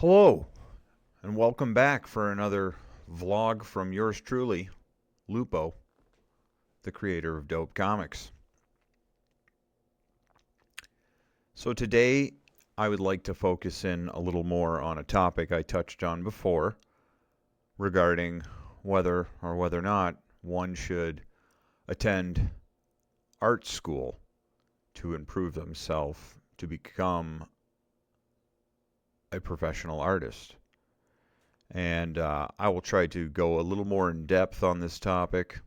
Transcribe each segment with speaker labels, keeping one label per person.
Speaker 1: Hello, and welcome back for another vlog from yours truly, Lupo, the creator of Dope Comics. So today, I would like to focus in a little more on a topic I touched on before regarding whether or not one should attend art school to improve themselves to become a professional artist. And I will try to go a little more in depth on this topic,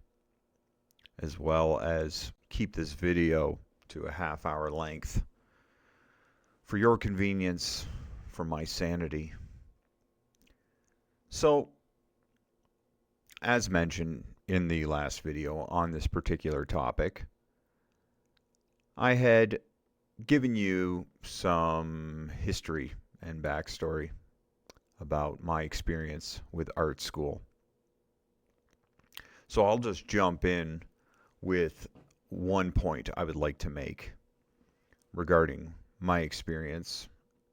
Speaker 1: as well as keep this video to a half-hour length for your convenience, for my sanity. So, as mentioned in the last video on this particular topic, I had given you some history and backstory about my experience with art school. So I'll just jump in with one point I would like to make regarding my experience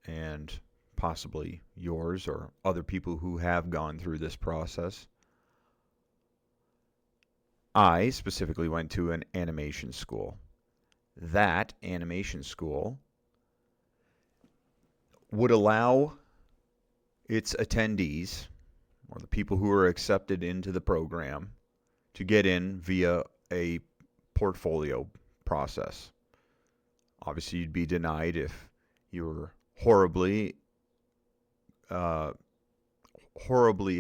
Speaker 1: and possibly yours or other people who have gone through this process. I specifically went to an animation school. That animation school would allow its attendees, or the people who are accepted into the program, to get in via a portfolio process. Obviously, you'd be denied if you were horribly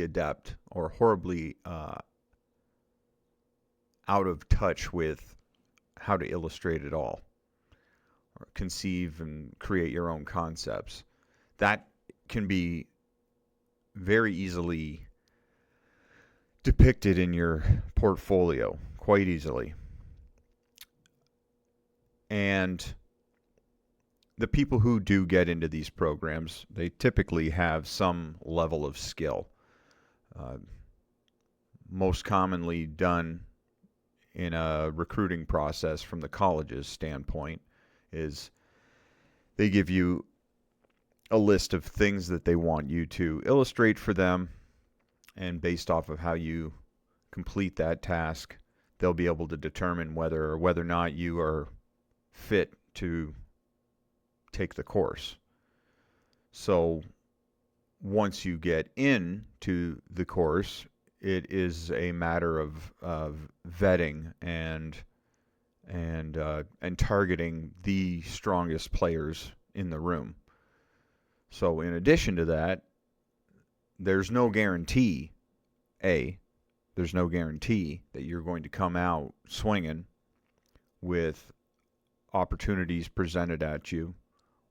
Speaker 1: adept or horribly out of touch with how to illustrate it all, or conceive and create your own concepts. That can be very easily depicted in your portfolio, quite easily. And the people who do get into these programs, they typically have some level of skill. Most commonly done in a recruiting process from the college's standpoint is they give you a list of things that they want you to illustrate for them, and based off of how you complete that task, they'll be able to determine whether or not you are fit to take the course. So once you get into the course, it is a matter of vetting and targeting the strongest players in the room. So in addition to that, there's no guarantee that you're going to come out swinging with opportunities presented at you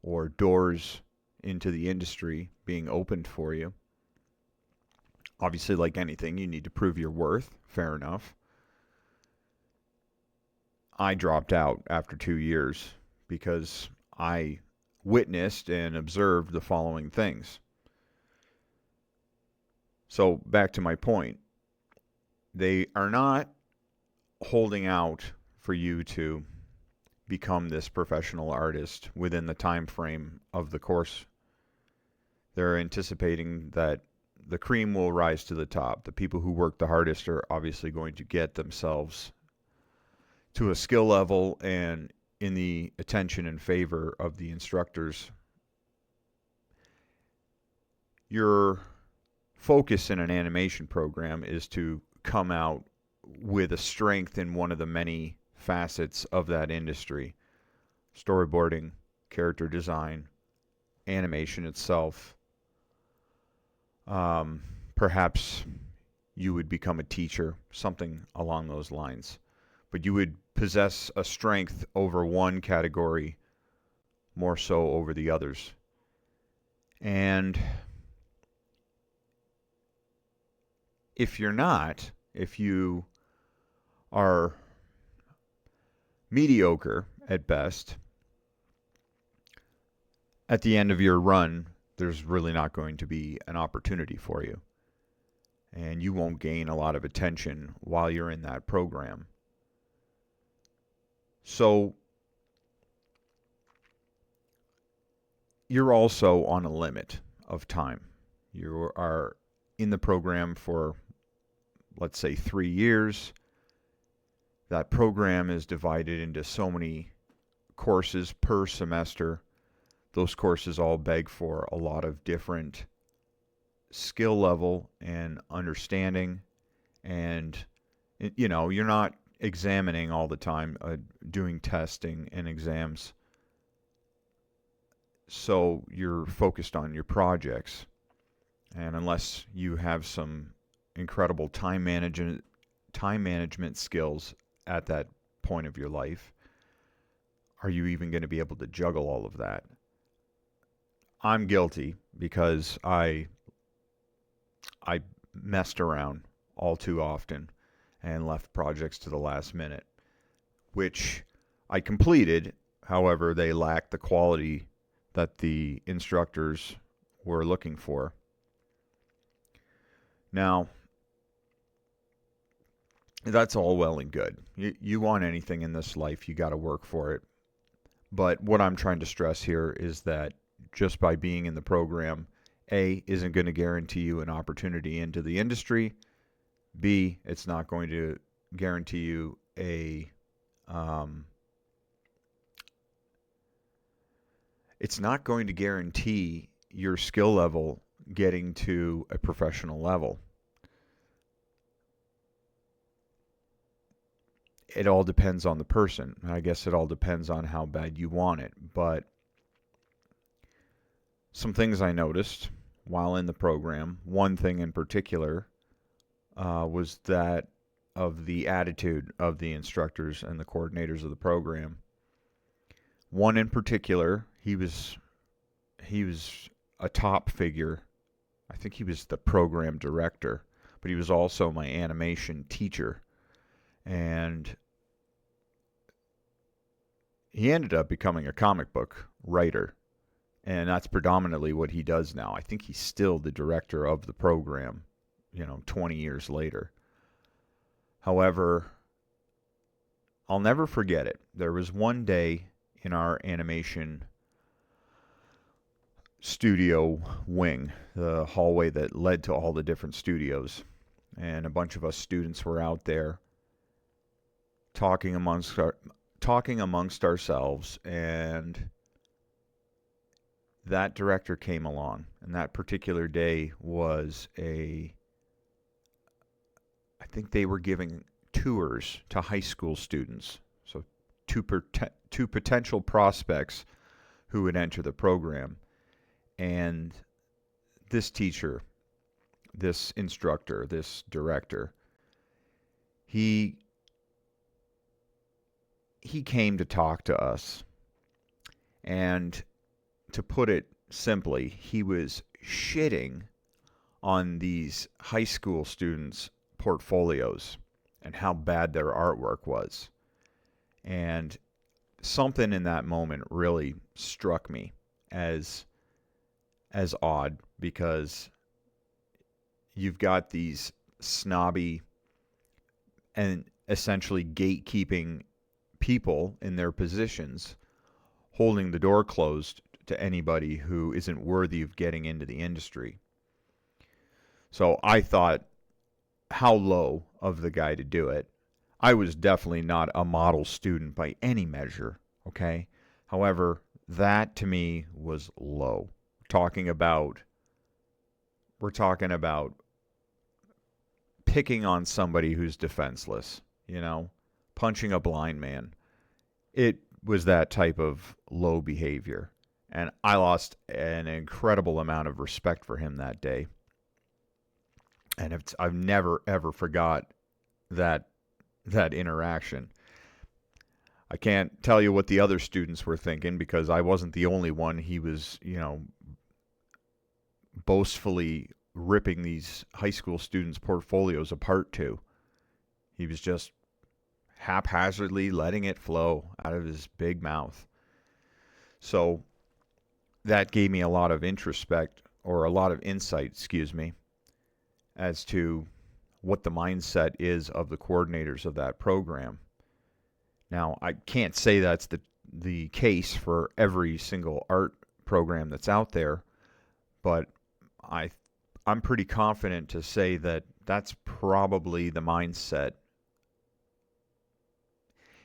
Speaker 1: or doors into the industry being opened for you. Obviously, like anything, you need to prove your worth. Fair enough. I dropped out after 2 years because I witnessed and observed the following things. So back to my point. They are not holding out for you to become this professional artist within the time frame of the course. They're anticipating that the cream will rise to the top. The people who work the hardest are obviously going to get themselves to a skill level and in the attention and favor of the instructors. Your focus in an animation program is to come out with a strength in one of the many facets of that industry: storyboarding, character design, animation itself. Perhaps you would become a teacher, something along those lines. But you would possess a strength over one category more so over the others. And if you are mediocre at best, at the end of your run, there's really not going to be an opportunity for you. And you won't gain a lot of attention while you're in that program. So you're also on a limit of time. You are in the program for, let's say, 3 years. That program is divided into so many courses per semester. Those courses all beg for a lot of different skill level and understanding. And, you're not examining all the time, doing testing and exams. So you're focused on your projects. And unless you have some incredible time management skills at that point of your life, are you even going to be able to juggle all of that? I'm guilty because I messed around all too often and left projects to the last minute, which I completed. However, they lacked the quality that the instructors were looking for. Now, that's all well and good. You want anything in this life, you got to work for it. But what I'm trying to stress here is that just by being in the program, A, isn't going to guarantee you an opportunity into the industry. B, it's not going to guarantee you it's not going to guarantee your skill level getting to a professional level. It all depends on the person. I guess it all depends on how bad you want it. But some things I noticed while in the program, one thing in particular, was that of the attitude of the instructors and the coordinators of the program. One in particular, he was a top figure. I think he was the program director, but he was also my animation teacher. And he ended up becoming a comic book writer. And that's predominantly what he does now. I think he's still the director of the program, 20 years later. However, I'll never forget it. There was one day in our animation studio wing, the hallway that led to all the different studios, and a bunch of us students were out there talking amongst ourselves, and that director came along. And that particular day was I think they were giving tours to high school students, so two potential prospects who would enter the program. And this teacher, this instructor, this director, he came to talk to us. And to put it simply, he was shitting on these high school students' portfolios and how bad their artwork was. And something in that moment really struck me as odd, because you've got these snobby and essentially gatekeeping people in their positions holding the door closed to anybody who isn't worthy of getting into the industry. So I thought, how low of the guy to do it. I was definitely not a model student by any measure, okay? However, that to me was low. We're talking about picking on somebody who's defenseless, punching a blind man. It was that type of low behavior. And I lost an incredible amount of respect for him that day. And I've never, ever forgot that interaction. I can't tell you what the other students were thinking, because I wasn't the only one he was, boastfully ripping these high school students' portfolios apart to. He was just haphazardly letting it flow out of his big mouth. So that gave me a lot of insight, as to what the mindset is of the coordinators of that program. Now, I can't say that's the case for every single art program that's out there, but I I'm pretty confident to say that that's probably the mindset.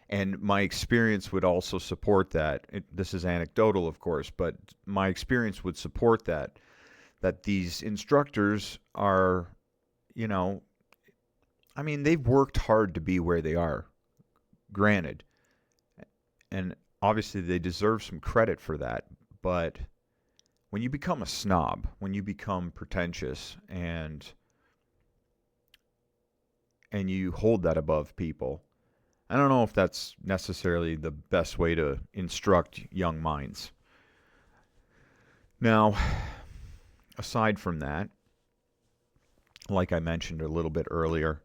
Speaker 1: And my experience would also support that. This is anecdotal, of course, but my experience would support that. That these instructors are, you know, I mean, they've worked hard to be where they are, granted. And obviously they deserve some credit for that. But when you become a snob, when you become pretentious and you hold that above people, I don't know if that's necessarily the best way to instruct young minds. Now, aside from that, like I mentioned a little bit earlier,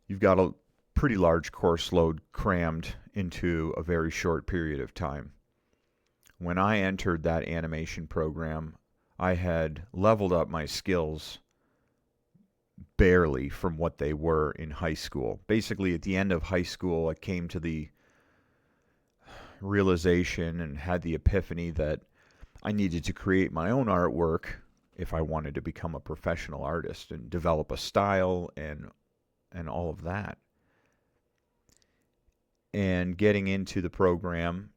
Speaker 1: you've got a pretty large course load crammed into a very short period of time. When I entered that animation program, I had leveled up my skills barely from what they were in high school. Basically, at the end of high school, I came to the realization and had the epiphany that I needed to create my own artwork if I wanted to become a professional artist and develop a style and all of that. And getting into the program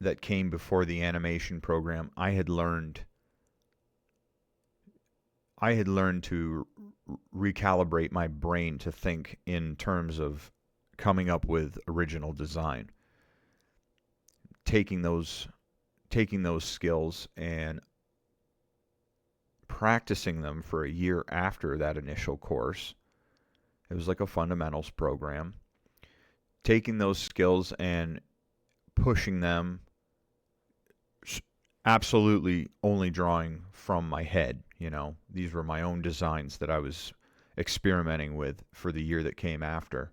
Speaker 1: that came before the animation program, I had learned to recalibrate my brain to think in terms of coming up with original design. Taking those skills and practicing them for a year after that initial course. It was like a fundamentals program. Taking those skills and pushing them, absolutely only drawing from my head. These were my own designs that I was experimenting with for the year that came after.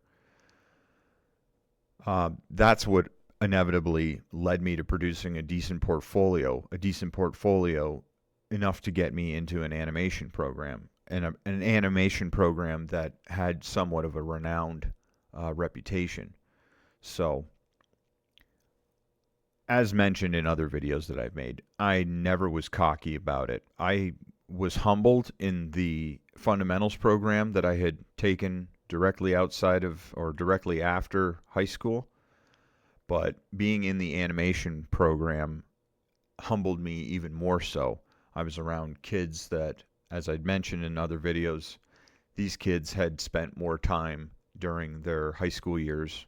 Speaker 1: That's what inevitably led me to producing a decent portfolio enough to get me into an animation program, and an animation program that had somewhat of a renowned reputation. So, as mentioned in other videos that I've made, I never was cocky about it. I was humbled in the fundamentals program that I had taken directly outside of or directly after high school. But being in the animation program humbled me even more so. I was around kids that, as I'd mentioned in other videos, these kids had spent more time during their high school years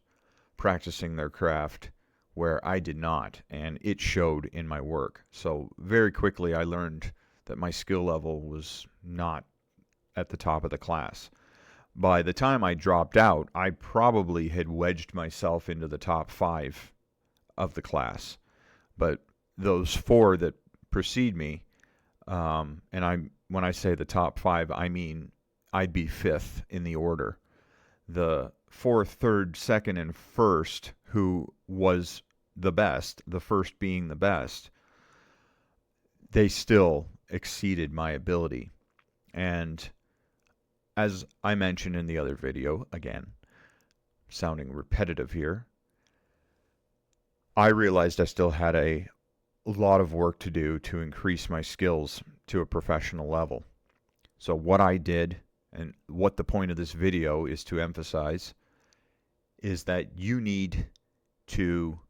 Speaker 1: practicing their craft, where I did not, and it showed in my work. So very quickly I learned that my skill level was not at the top of the class. By the time I dropped out, I probably had wedged myself into the top 5 of the class. But those 4 that precede me, when I say the top 5, I mean I'd be 5th in the order. The 4th, 3rd, 2nd, and 1st, who was the best, the 1st being the best, they still exceeded my ability. And as I mentioned in the other video, again, sounding repetitive here, I realized I still had a lot of work to do to increase my skills to a professional level. So what I did, and what the point of this video is to emphasize, is that you need to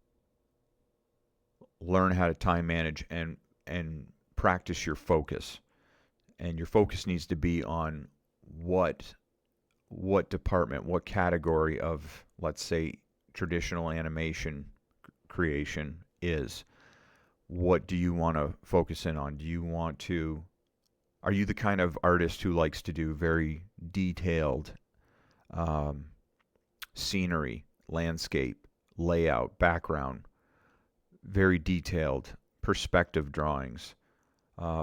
Speaker 1: learn how to time manage and practice your focus. And your focus needs to be on what department, what category of, let's say, traditional animation creation is. What do you want to focus in on? Are you the kind of artist who likes to do very detailed scenery, landscape, layout, background, very detailed perspective drawings,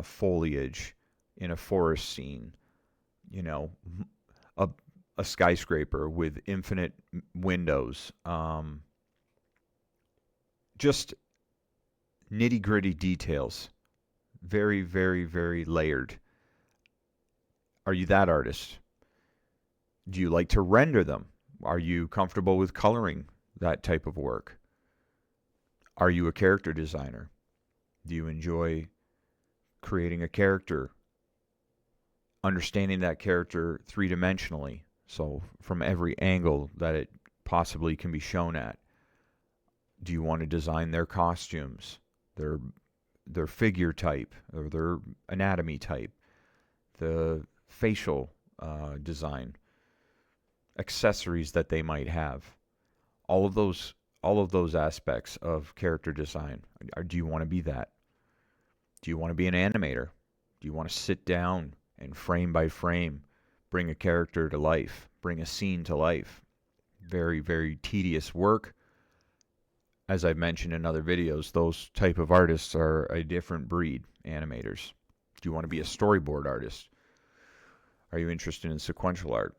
Speaker 1: foliage in a forest scene, a skyscraper with infinite windows, just nitty-gritty details, very, very, very layered. Are you that artist? Do you like to render them? Are you comfortable with coloring that type of work? Are you a character designer? Do you enjoy creating a character, understanding that character three-dimensionally, so from every angle that it possibly can be shown at. Do you want to design their costumes, their figure type, or their anatomy type, the facial design, accessories that they might have? All of those aspects of character design. Do you want to be that? Do you want to be an animator? Do you want to sit down and frame by frame bring a character to life, bring a scene to life? Very, very tedious work. As I've mentioned in other videos, those type of artists are a different breed, animators. Do you want to be a storyboard artist? Are you interested in sequential art?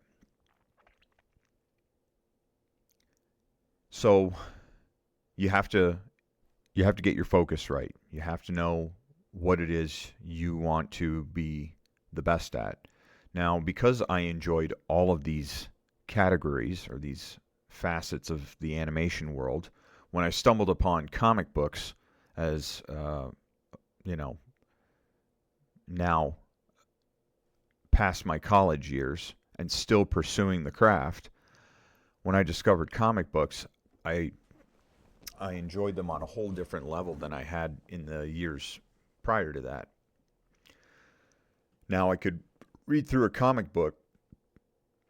Speaker 1: So you have to get your focus right. You have to know what it is you want to be the best at. Now, because I enjoyed all of these categories or these facets of the animation world, when I stumbled upon comic books as, now past my college years and still pursuing the craft, when I discovered comic books, I enjoyed them on a whole different level than I had in the years prior to that. Now I could read through a comic book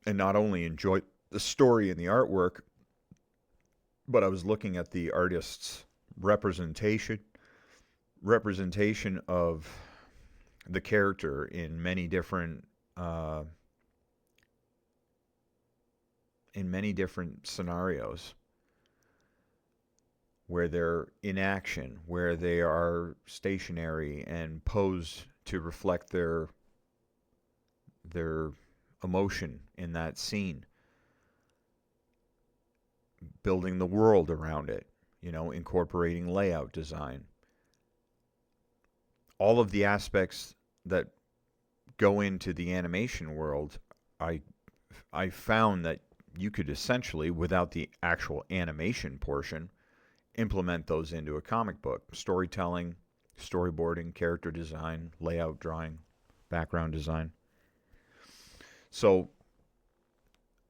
Speaker 1: and not only enjoy the story and the artwork, but I was looking at the artist's representation of the character in many different scenarios, where they're in action, where they are stationary and posed to reflect their emotion in that scene, building the world around it, incorporating layout design. All of the aspects that go into the animation world, I found that you could essentially, without the actual animation portion, implement those into a comic book. Storytelling, storyboarding, character design, layout drawing, background design. So,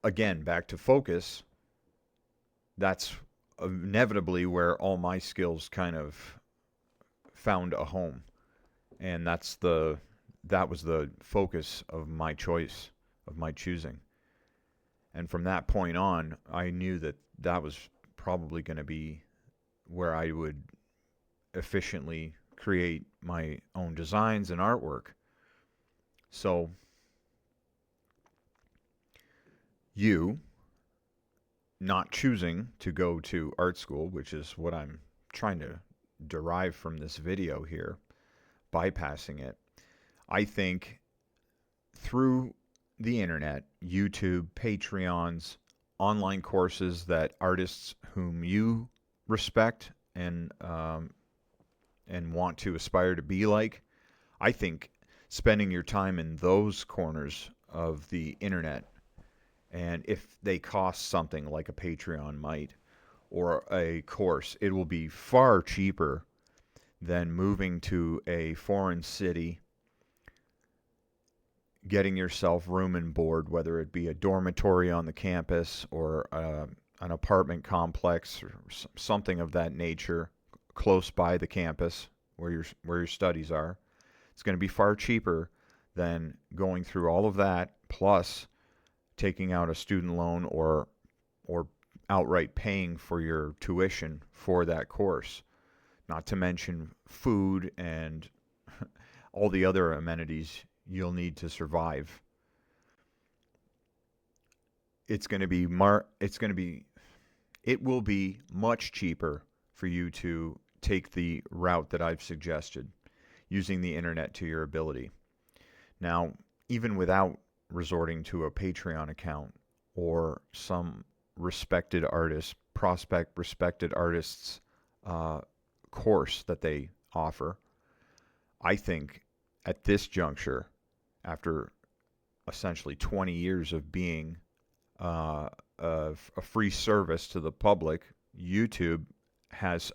Speaker 1: again, back to focus, that's inevitably where all my skills kind of found a home. And that was the focus of my choice, of my choosing. And from that point on, I knew that was probably going to be where I would efficiently create my own designs and artwork. So you not choosing to go to art school, which is what I'm trying to derive from this video here, bypassing it, I think through the internet, YouTube, Patreons, online courses that artists whom you respect and want to aspire to be like, I think spending your time in those corners of the internet, and if they cost something like a Patreon might, or a course, it will be far cheaper than moving to a foreign city, getting yourself room and board, whether it be a dormitory on the campus or an apartment complex or something of that nature close by the campus where your studies are. It's going to be far cheaper than going through all of that, plus taking out a student loan or outright paying for your tuition for that course. Not to mention food and all the other amenities you'll need to survive. It will be much cheaper for you to take the route that I've suggested, using the internet to your ability. Now, even without resorting to a Patreon account or some respected artists' course that they offer, I think at this juncture, after essentially 20 years of being a free service to the public, YouTube has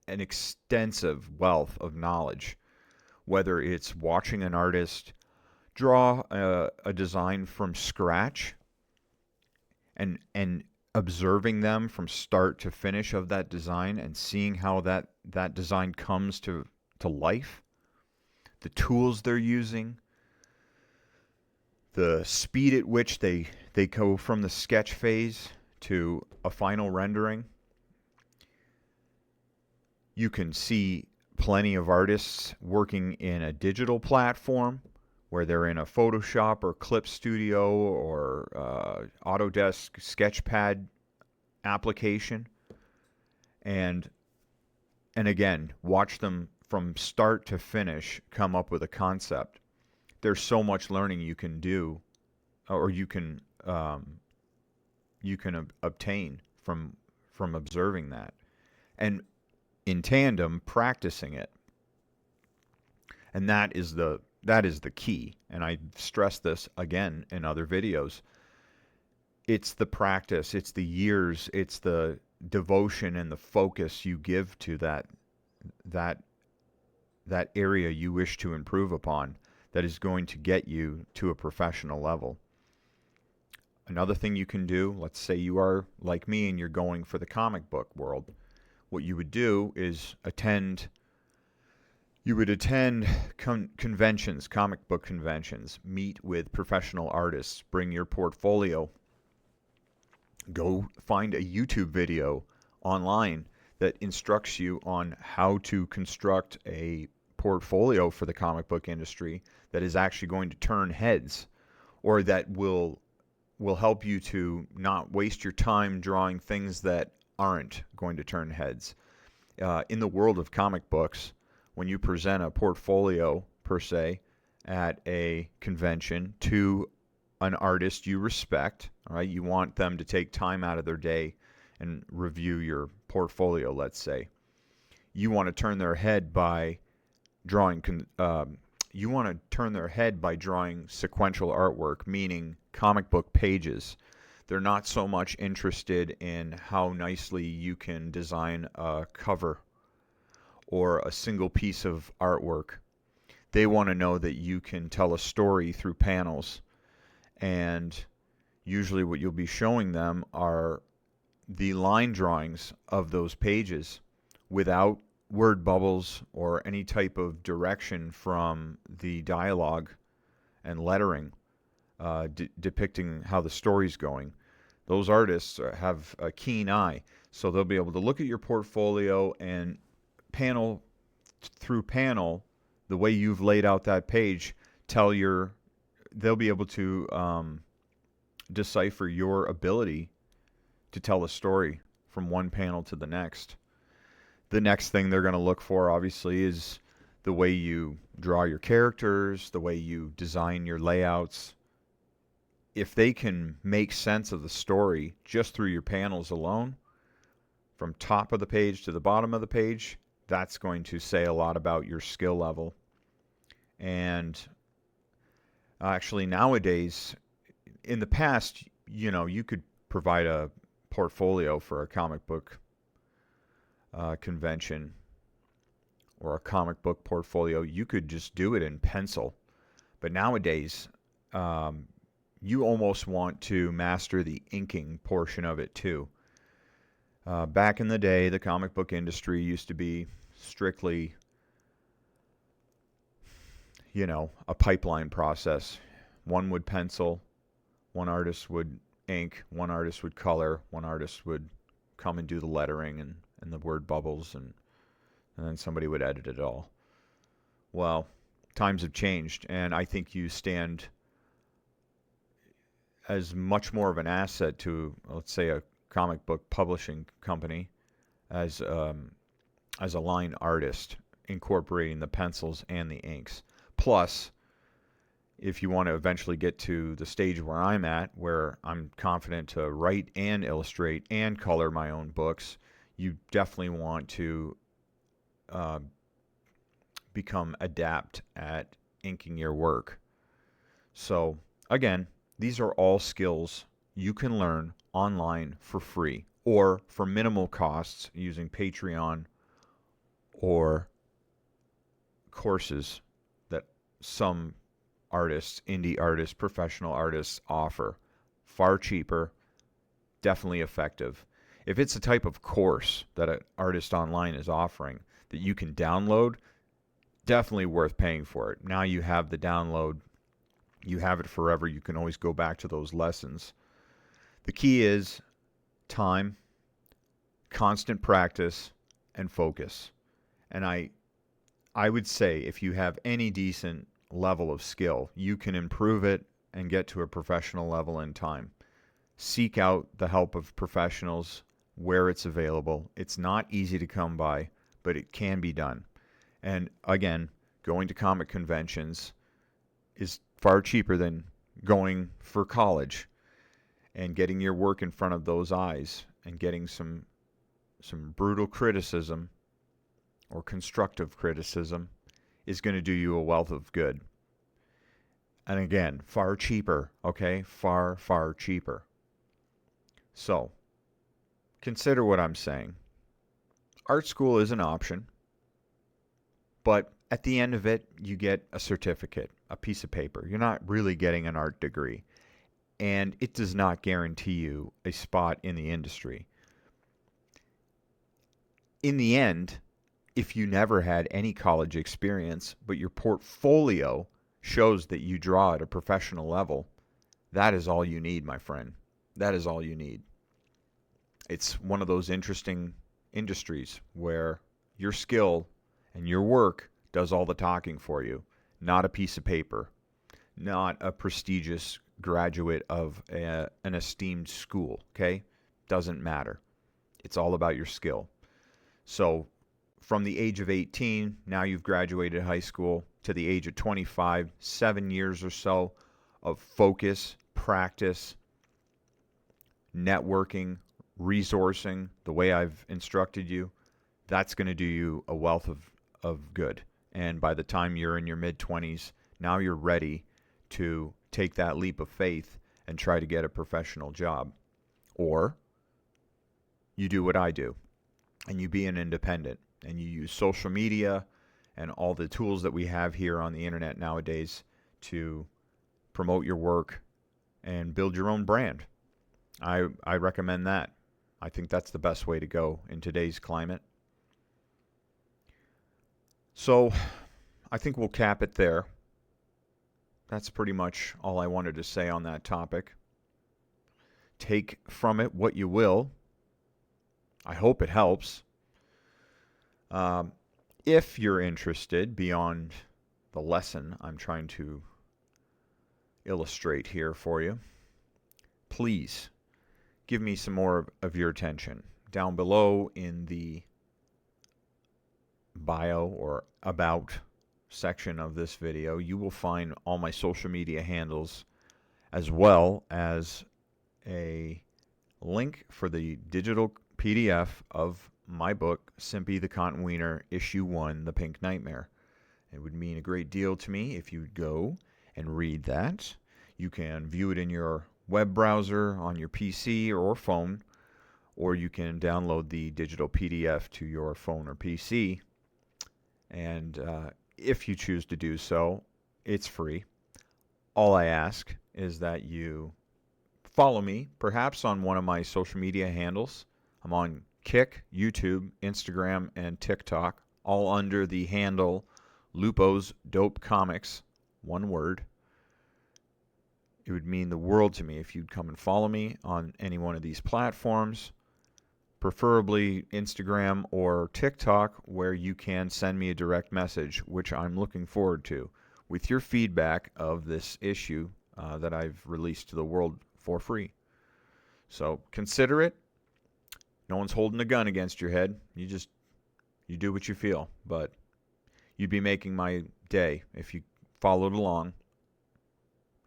Speaker 1: an extensive wealth of knowledge whether it's watching an artist draw a design from scratch and observing them from start to finish of that design and seeing how that design comes to life, the tools they're using, the speed at which they go from the sketch phase to a final rendering. You can see plenty of artists working in a digital platform where they're in a Photoshop or Clip Studio or Autodesk Sketchpad application, and again, watch them from start to finish come up with a concept. There's so much learning you can do, or you can obtain from observing that, and in tandem practicing it. And that is the key. And I stress this again in other videos. It's the practice, it's the years, it's the devotion and the focus you give to that area you wish to improve upon that is going to get you to a professional level. Another thing you can do, let's say you are like me and you're going for the comic book world. What you would do is attend conventions, comic book conventions, meet with professional artists, bring your portfolio, go find a YouTube video online that instructs you on how to construct a portfolio for the comic book industry that is actually going to turn heads, or that will help you to not waste your time drawing things that aren't going to turn heads. In the world of comic books, when you present a portfolio, per se, at a convention to an artist you respect, all right, you want them to take time out of their day and review your portfolio, let's say. You want to turn their head by drawing sequential artwork, meaning comic book pages. They're not so much interested in how nicely you can design a cover or a single piece of artwork. They want to know that you can tell a story through panels. And usually what you'll be showing them are the line drawings of those pages without word bubbles or any type of direction from the dialogue and lettering depicting how the story's going. Those artists have a keen eye, so they'll be able to look at your portfolio and panel through panel, the way you've laid out that page, they'll be able to decipher your ability to tell a story from one panel to the next. The next thing they're going to look for, obviously, is the way you draw your characters, the way you design your layouts. If they can make sense of the story just through your panels alone, from top of the page to the bottom of the page, that's going to say a lot about your skill level. And actually nowadays, in the past, you could provide a portfolio for a comic book convention or a comic book portfolio. You could just do it in pencil. But nowadays, you almost want to master the inking portion of it too. Back in the day, the comic book industry used to be strictly, a pipeline process. One would pencil, one artist would ink, one artist would color, one artist would come and do the lettering and the word bubbles, and then somebody would edit it all. Well, times have changed, and I think you stand as much more of an asset to, let's say, a comic book publishing company as a line artist, incorporating the pencils and the inks. Plus, if you want to eventually get to the stage where I'm at, where I'm confident to write and illustrate and color my own books, you definitely want to become adept at inking your work. So, again, these are all skills you can learn online for free or for minimal costs using Patreon or courses some artists, indie artists, professional artists offer. Far cheaper, definitely effective. If it's a type of course that an artist online is offering that you can download, definitely worth paying for it. Now you have the download, you have it forever. You can always go back to those lessons. The key is time, constant practice, and focus. And I would say if you have any decent level of skill, you can improve it and get to a professional level in time. Seek out the help of professionals where it's available. It's not easy to come by, but it can be done. And again, going to comic conventions is far cheaper than going for college and getting your work in front of those eyes and getting some brutal criticism or constructive criticism is going to do you a wealth of good. And again, far cheaper, okay? Far, far cheaper. So, consider what I'm saying. Art school is an option, but at the end of it, you get a certificate, a piece of paper. You're not really getting an art degree, and it does not guarantee you a spot in the industry. In the end, if you never had any college experience, but your portfolio shows that you draw at a professional level, that is all you need, my friend. That is all you need. It's one of those interesting industries where your skill and your work does all the talking for you, not a piece of paper, not a prestigious graduate of an esteemed school, okay? Doesn't matter. It's all about your skill. So from the age of 18, now you've graduated high school, to the age of 25, 7 years or so of focus, practice, networking, resourcing, the way I've instructed you, that's going to do you a wealth of good. And by the time you're in your mid-20s, now you're ready to take that leap of faith and try to get a professional job. Or you do what I do, and you be an independent, and you use social media and all the tools that we have here on the internet nowadays to promote your work and build your own brand. I recommend that. I think that's the best way to go in today's climate. So I think we'll cap it there. That's pretty much all I wanted to say on that topic. Take from it what you will. I hope it helps. If you're interested beyond the lesson I'm trying to illustrate here for you, please give me some more of your attention. Down below in the bio or about section of this video, you will find all my social media handles as well as a link for the digital PDF of my book, SIMPY, the Cotton Wiener, Issue 1, The Pink Nightmare. It would mean a great deal to me if you'd go and read that. You can view it in your web browser on your PC or phone, or you can download the digital PDF to your phone or PC. And if you choose to do so, it's free. All I ask is that you follow me, perhaps on one of my social media handles. I'm on Kick, YouTube, Instagram, and TikTok, all under the handle Lupo's Dope Comics, one word. It would mean the world to me if you'd come and follow me on any one of these platforms, preferably Instagram or TikTok, where you can send me a direct message, which I'm looking forward to, with your feedback of this issue that I've released to the world for free. So consider it. No one's holding a gun against your head. You do what you feel. But you'd be making my day if you followed along,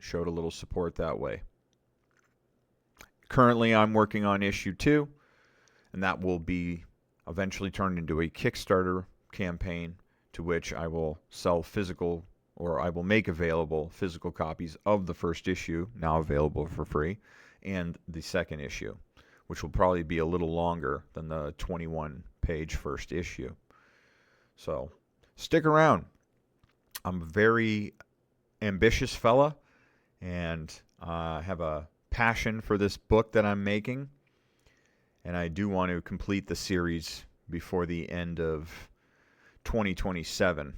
Speaker 1: showed a little support that way. Currently, I'm working on issue 2, and that will be eventually turned into a Kickstarter campaign to which I will sell physical, or I will make available physical copies of the first issue, now available for free, and the second issue, which will probably be a little longer than the 21-page first issue. So stick around. I'm a very ambitious fella, and have a passion for this book that I'm making, and I do want to complete the series before the end of 2027.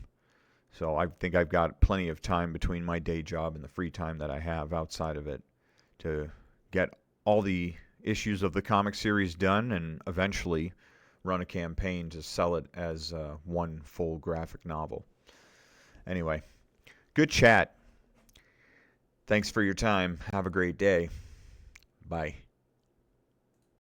Speaker 1: So I think I've got plenty of time between my day job and the free time that I have outside of it to get all the issues of the comic series done and eventually run a campaign to sell it as one full graphic novel. Anyway, good chat. Thanks for your time. Have a great day. Bye.